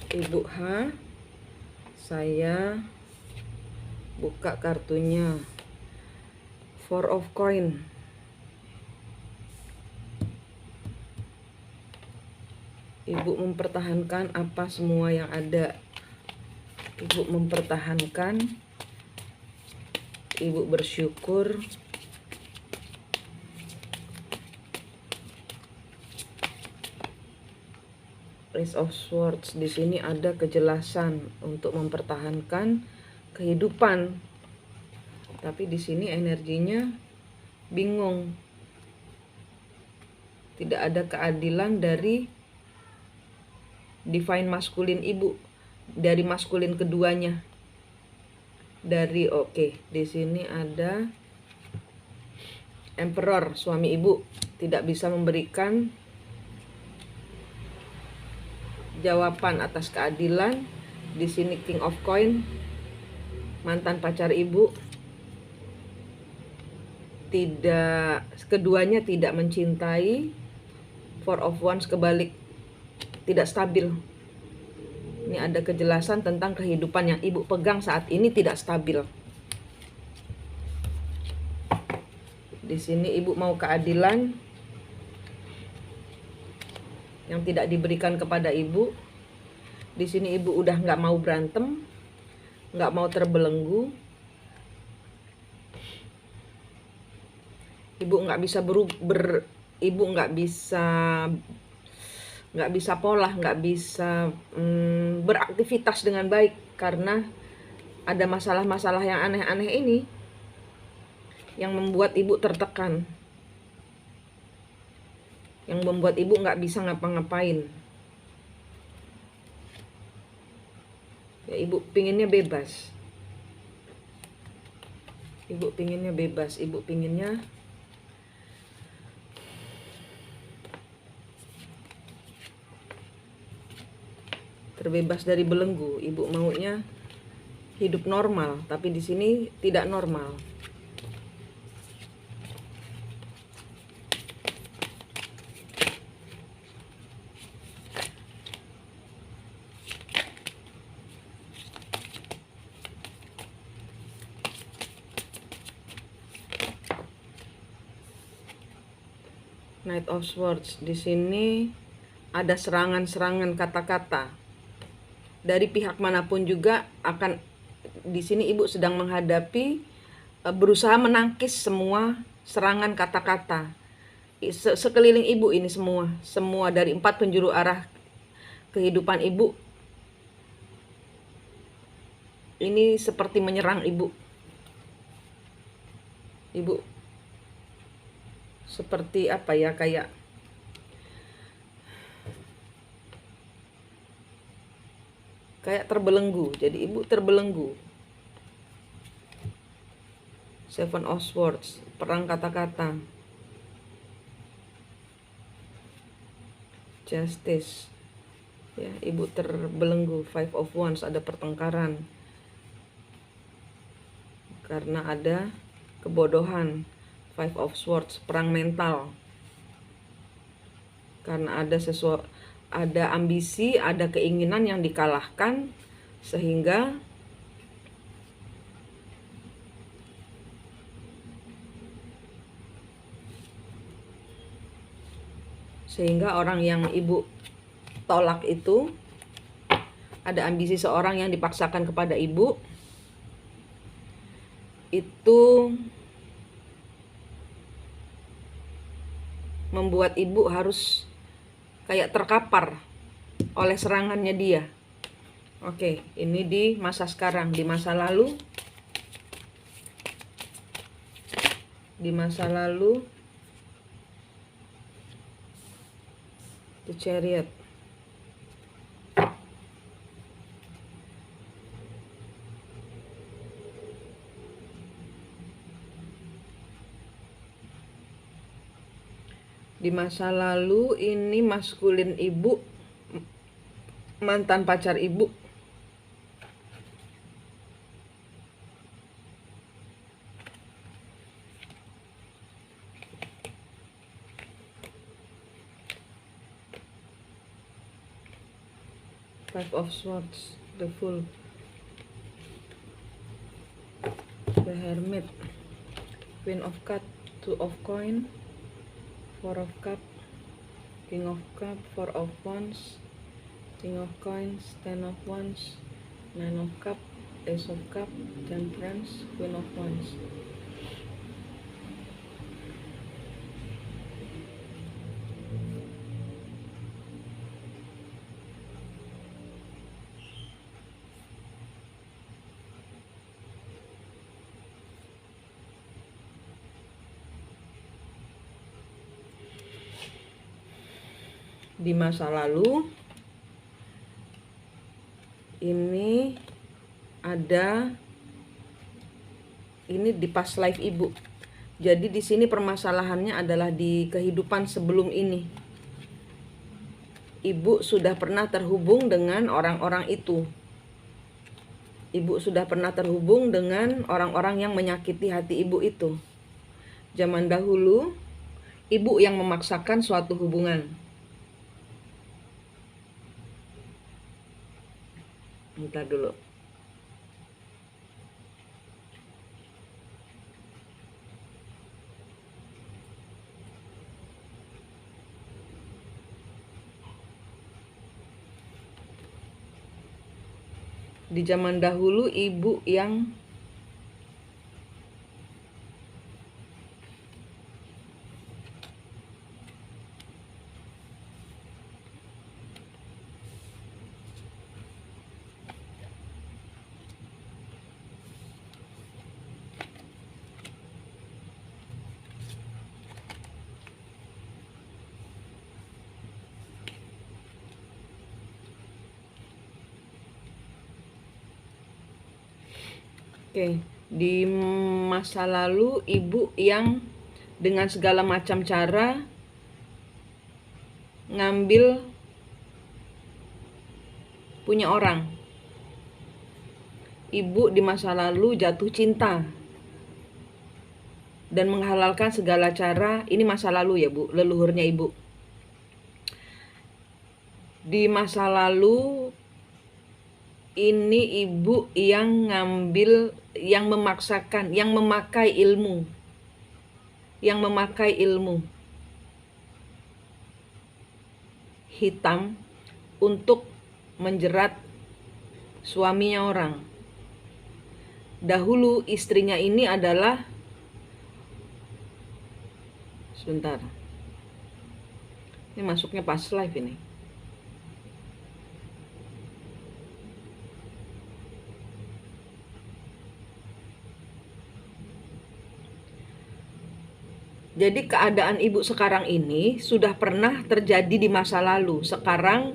Ibu H, saya buka kartunya. Four of Coin. Ibu mempertahankan apa semua yang ada. Ibu mempertahankan. Ibu bersyukur. Ace of Swords. Di sini ada kejelasan untuk mempertahankan kehidupan. Tapi di sini energinya bingung. Tidak ada keadilan dari divine maskulin ibu, dari maskulin keduanya. Di sini ada Emperor, suami ibu tidak bisa memberikan jawaban atas keadilan. Di sini King of Coin, mantan pacar ibu. Keduanya tidak mencintai. Four of Wands kebalik, tidak stabil. Ini ada kejelasan tentang kehidupan yang ibu pegang saat ini tidak stabil. Di sini ibu mau keadilan yang tidak diberikan kepada ibu. Di sini ibu udah nggak mau berantem, nggak mau terbelenggu. Ibu nggak bisa ibu nggak bisa pola, nggak bisa beraktivitas dengan baik karena ada masalah-masalah yang aneh-aneh ini yang membuat ibu tertekan, yang membuat ibu nggak bisa ngapa-ngapain. Ya, ibu pinginnya bebas. Ibu pinginnya bebas. Ibu pinginnya terbebas dari belenggu. Ibu maunya hidup normal, tapi di sini tidak normal. Knight of Swords. Di sini ada serangan-serangan kata-kata dari pihak manapun juga. Di sini ibu sedang menghadapi, berusaha menangkis semua serangan kata-kata sekeliling ibu ini. Semua dari 4 penjuru arah kehidupan ibu ini seperti menyerang ibu. Ibu seperti apa ya, kayak terbelenggu. Jadi ibu terbelenggu. Seven of Swords, perang kata-kata. Justice. Ya, ibu terbelenggu. Five of Wands, ada pertengkaran. Karena ada kebodohan. Five of Swords, perang mental. Karena ada ambisi, ada keinginan yang dikalahkan, sehingga orang yang ibu tolak itu, ada ambisi seorang yang dipaksakan kepada ibu, itu membuat ibu harus kayak terkapar oleh serangannya dia. Oke, ini di masa sekarang. Di masa lalu, The Chariot. Di masa lalu ini maskulin ibu, mantan pacar ibu. Five of Swords, the Fool, the Hermit, Queen of Cups, Two of Coin, Four of Cups, King of Cups, Four of Wands, King of Coins, Ten of Wands, Nine of Cups, Ace of Cups, Temperance, Queen of Wands. Di masa lalu ini di past life ibu. Jadi di sini permasalahannya adalah di kehidupan sebelum ini. Ibu sudah pernah terhubung dengan orang-orang itu. Ibu sudah pernah terhubung dengan orang-orang yang menyakiti hati ibu itu. Zaman dahulu, ibu yang memaksakan suatu hubungan. Bentar dulu. Di zaman dahulu ibu yang di masa lalu ibu yang dengan segala macam cara ngambil punya orang. Ibu di masa lalu jatuh cinta dan menghalalkan segala cara. Ini masa lalu ya Bu, leluhurnya ibu. Di masa lalu ini ibu yang ngambil, yang memaksakan, yang memakai ilmu. Yang memakai ilmu hitam untuk menjerat suaminya orang. Dahulu istrinya ini adalah, sebentar, ini masuknya past life ini. Jadi keadaan ibu sekarang ini sudah pernah terjadi di masa lalu. Sekarang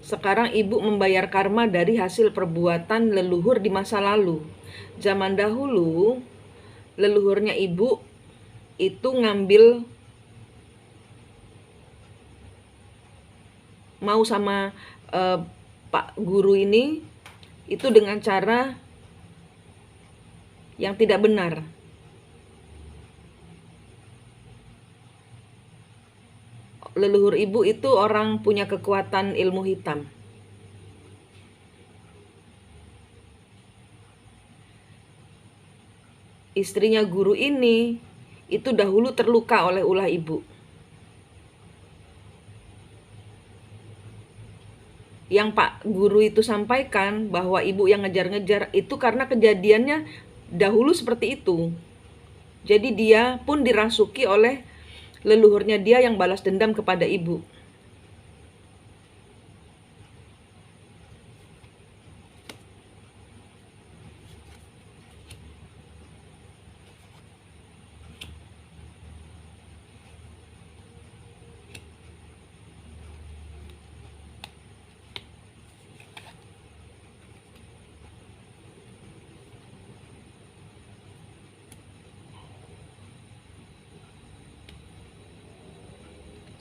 sekarang ibu membayar karma dari hasil perbuatan leluhur di masa lalu. Zaman dahulu leluhurnya ibu itu ngambil, mau sama Pak Guru ini itu dengan cara yang tidak benar. Leluhur ibu itu orang punya kekuatan ilmu hitam. Istrinya guru ini itu dahulu terluka oleh ulah ibu. Yang Pak Guru itu sampaikan bahwa ibu yang ngejar-ngejar itu karena kejadiannya dahulu seperti itu. Jadi dia pun dirasuki oleh leluhurnya dia yang balas dendam kepada ibu.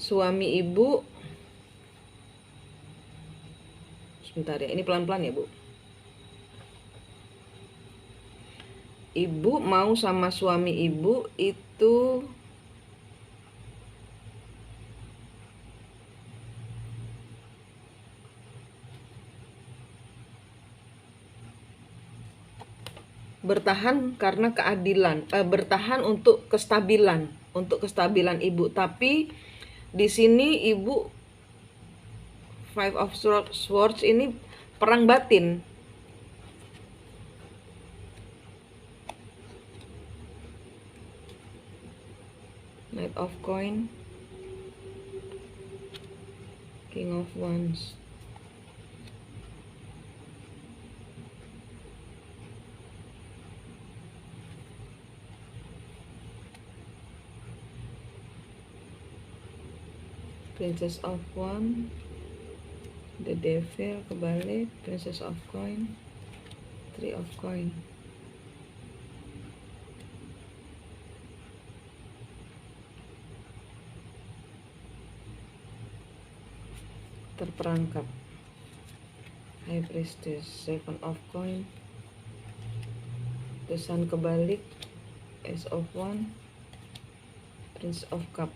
Suami ibu, sebentar ya, ini pelan-pelan ya Bu. ibu mau sama suami ibu itu bertahan karena keadilan, bertahan untuk kestabilan ibu. Tapi di sini ibu Five of Swords ini perang batin. Knight of Coin, King of Wands. Princess of Wands, The Devil kebalik, Princess of Coin, Three of Coin. Terperangkap, High Priestess, Seven of Coin, The Sun kebalik, Ace of Wands, Prince of Cup.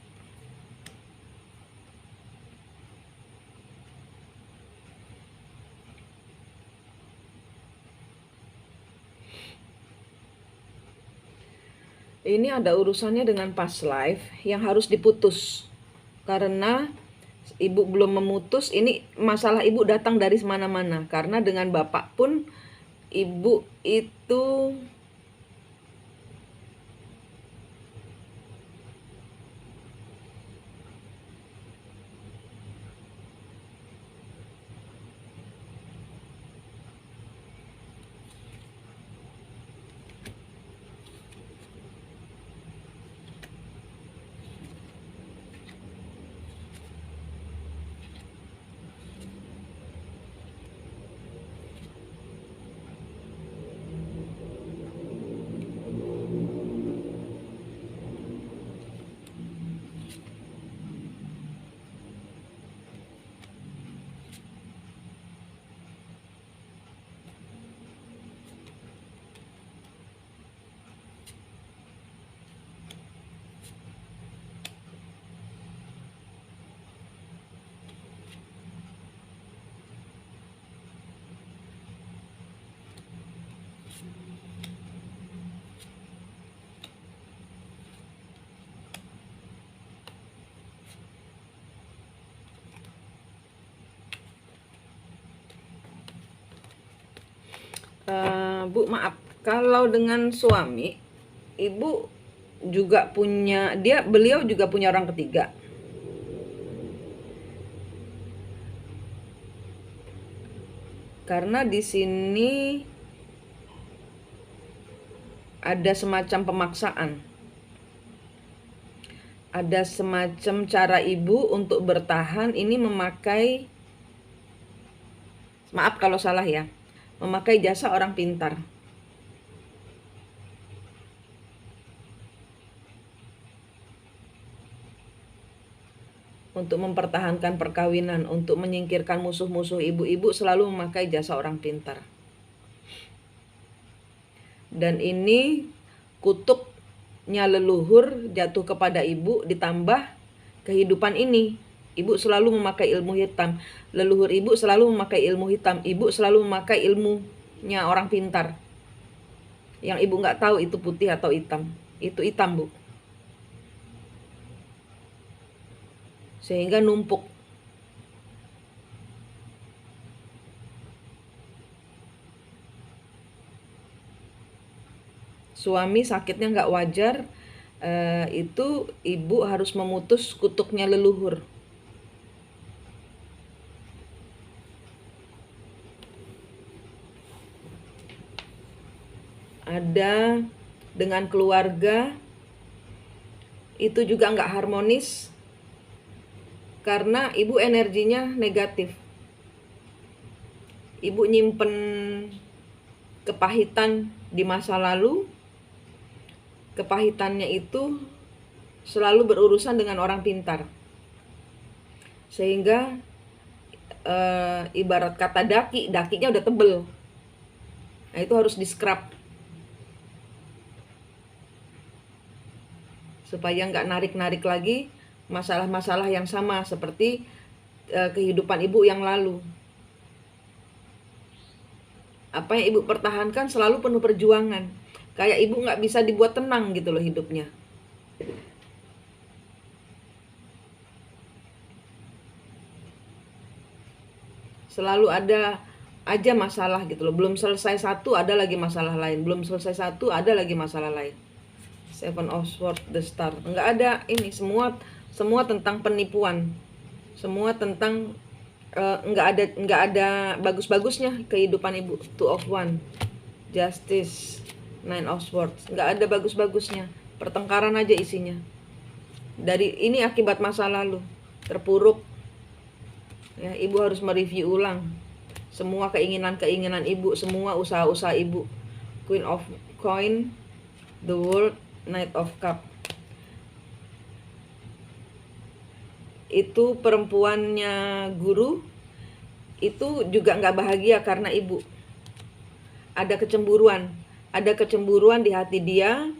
Ini ada urusannya dengan past life yang harus diputus. Karena ibu belum memutus, ini masalah ibu datang dari mana-mana. Karena dengan bapak pun ibu itu Bu, maaf, kalau dengan suami, ibu juga punya, beliau juga punya orang ketiga. Karena di sini ada semacam pemaksaan. Ada semacam cara ibu untuk bertahan ini memakai, maaf kalau salah ya, memakai jasa orang pintar. Untuk mempertahankan perkawinan, untuk menyingkirkan musuh-musuh ibu selalu memakai jasa orang pintar. Dan ini kutuknya leluhur jatuh kepada ibu, ditambah kehidupan ini. Ibu selalu memakai ilmu hitam. Leluhur ibu selalu memakai ilmu hitam. Ibu selalu memakai ilmunya orang pintar. Yang ibu nggak tahu itu putih atau hitam. Itu hitam, Bu. Sehingga numpuk. Suami sakitnya nggak wajar, itu ibu harus memutus kutuknya leluhur. Ada dengan keluarga, itu juga nggak harmonis, karena ibu energinya negatif. Ibu nyimpen kepahitan di masa lalu. Kepahitannya itu selalu berurusan dengan orang pintar. Sehingga ibarat kata dakinya udah tebel. Nah, itu harus di-scrub. supaya nggak narik-narik lagi masalah-masalah yang sama seperti kehidupan ibu yang lalu. Apa yang ibu pertahankan selalu penuh perjuangan. Kayak ibu nggak bisa dibuat tenang gitu loh hidupnya. Selalu ada aja masalah gitu loh. Belum selesai satu ada lagi masalah lain. Belum selesai satu ada lagi masalah lain. Seven of Swords, the Star. Nggak ada ini, semua tentang penipuan. Semua tentang nggak ada bagus-bagusnya kehidupan ibu. Two of Wands, Justice, Nine of Swords. Nggak ada bagus-bagusnya. Pertengkaran aja isinya. Dari ini akibat masa lalu terpuruk. Ya, ibu harus mereview ulang semua keinginan-keinginan ibu, semua usaha-usaha ibu. Queen of Coin, the World, Knight of Cup. Itu perempuannya guru itu juga nggak bahagia karena ibu. Ada kecemburuan di hati dia,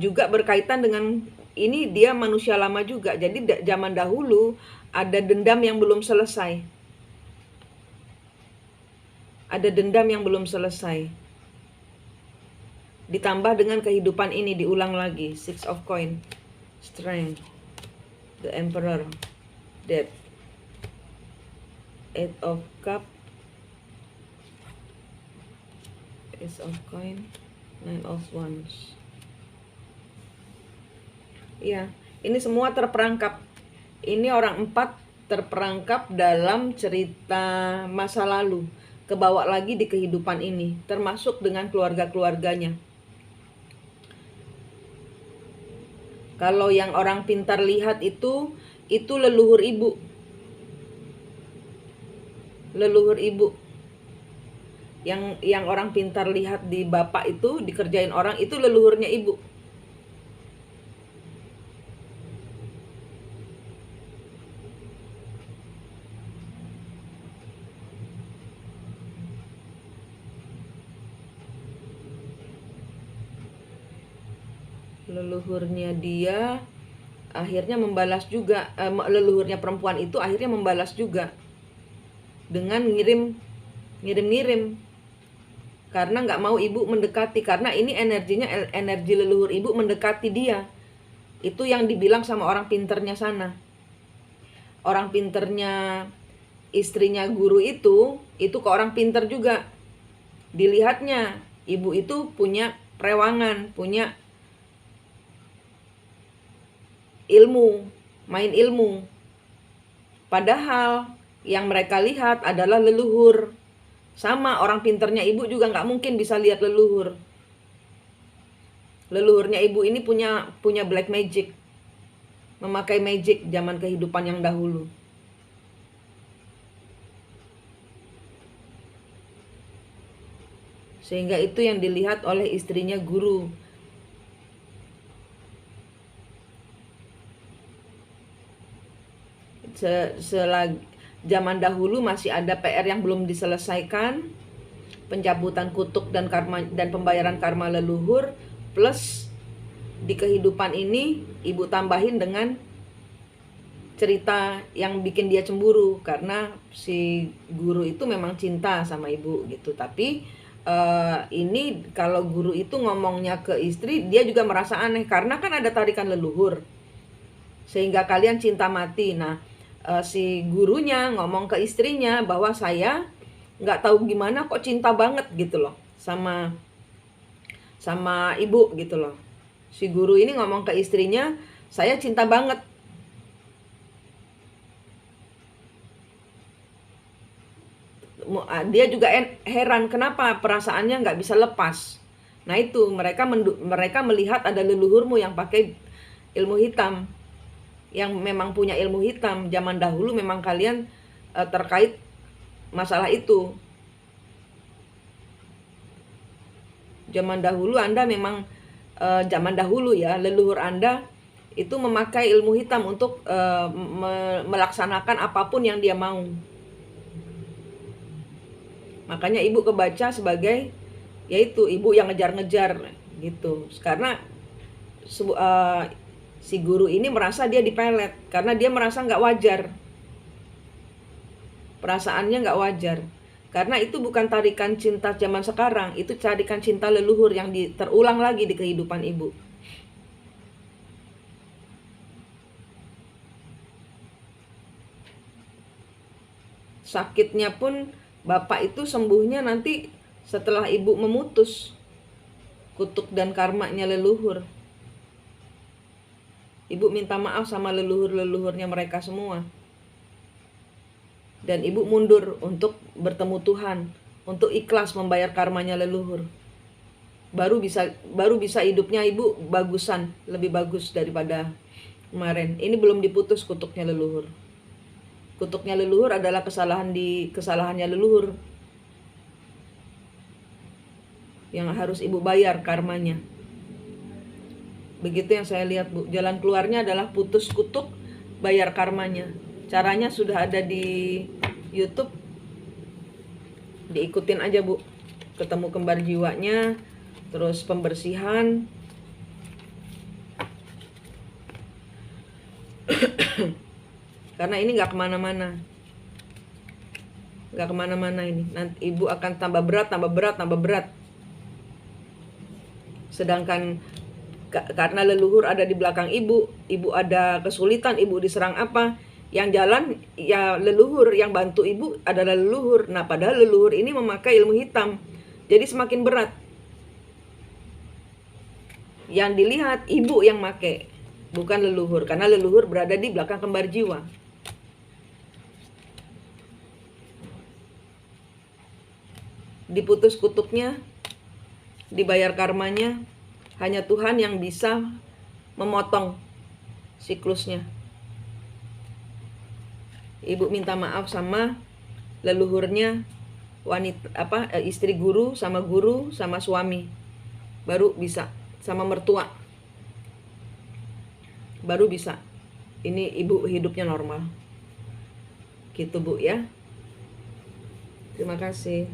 juga berkaitan dengan ini, dia manusia lama juga. Jadi zaman dahulu ada dendam yang belum selesai. Ditambah dengan kehidupan ini diulang lagi. Six of Coin, Strength, the Emperor, Death, Eight of Cup, Ace of Coin, Nine of Wands. Ya, ini semua terperangkap. Ini orang 4 terperangkap dalam cerita masa lalu, kebawa lagi di kehidupan ini, termasuk dengan keluarga-keluarganya. Kalau yang orang pintar lihat itu leluhur ibu. Yang orang pintar lihat di bapak itu dikerjain orang, itu leluhurnya ibu. Leluhurnya dia akhirnya membalas juga, leluhurnya perempuan itu akhirnya membalas juga dengan ngirim karena nggak mau ibu mendekati, karena ini energinya energi leluhur ibu mendekati dia. Itu yang dibilang sama orang pinternya sana. Orang pinternya istrinya guru itu ke orang pinter juga. Dilihatnya ibu itu punya perewangan, punya ilmu, main ilmu. Padahal yang mereka lihat adalah leluhur. Sama orang pinternya ibu juga nggak mungkin bisa lihat leluhur. Leluhurnya ibu ini punya black magic, memakai magic zaman kehidupan yang dahulu. Sehingga itu yang dilihat oleh istrinya guru. Zaman dahulu masih ada PR yang belum diselesaikan, pencabutan kutuk dan karma dan pembayaran karma leluhur, plus di kehidupan ini ibu tambahin dengan cerita yang bikin dia cemburu, karena si guru itu memang cinta sama ibu gitu. Tapi ini kalau guru itu ngomongnya ke istri, dia juga merasa aneh karena kan ada tarikan leluhur sehingga kalian cinta mati. Nah, si gurunya ngomong ke istrinya bahwa saya nggak tahu gimana kok cinta banget gitu loh sama ibu gitu loh. Si guru ini ngomong ke istrinya, saya cinta banget. Dia juga heran kenapa perasaannya nggak bisa lepas. Nah itu mereka melihat ada leluhurmu yang pakai ilmu hitam, yang memang punya ilmu hitam. Zaman dahulu memang kalian terkait masalah itu. Zaman dahulu Anda memang zaman dahulu ya, leluhur Anda itu memakai ilmu hitam untuk melaksanakan apapun yang dia mau. Makanya ibu kebaca sebagai yaitu ibu yang ngejar-ngejar gitu. Karena si guru ini merasa dia dipelet karena dia merasa nggak wajar, perasaannya nggak wajar, karena itu bukan tarikan cinta zaman sekarang, itu tarikan cinta leluhur yang terulang lagi di kehidupan ibu. Sakitnya pun bapak itu sembuhnya nanti setelah ibu memutus kutuk dan karmanya leluhur. Ibu minta maaf sama leluhur-leluhurnya mereka semua. Dan ibu mundur untuk bertemu Tuhan, untuk ikhlas membayar karmanya leluhur. Baru bisa hidupnya ibu bagusan, lebih bagus daripada kemarin. Ini belum diputus kutuknya leluhur. Kutuknya leluhur adalah kesalahannya leluhur yang harus ibu bayar karmanya. Begitu yang saya lihat, Bu. Jalan keluarnya adalah putus kutuk, bayar karmanya. Caranya sudah ada di YouTube. Diikutin aja, Bu. Ketemu kembar jiwanya, terus pembersihan. Karena ini gak kemana-mana. Gak kemana-mana ini. Nanti ibu akan tambah berat. Sedangkan karena leluhur ada di belakang ibu ada kesulitan, ibu diserang apa, yang jalan ya leluhur, yang bantu ibu adalah leluhur. Nah, padahal leluhur ini memakai ilmu hitam, jadi semakin berat. Yang dilihat ibu yang make, bukan leluhur, karena leluhur berada di belakang kembar jiwa. Diputus kutuknya, dibayar karmanya. Hanya Tuhan yang bisa memotong siklusnya. Ibu minta maaf sama leluhurnya, istri guru sama suami. Baru bisa, sama mertua. Baru bisa. Ini ibu hidupnya normal. Gitu, Bu, ya. Terima kasih.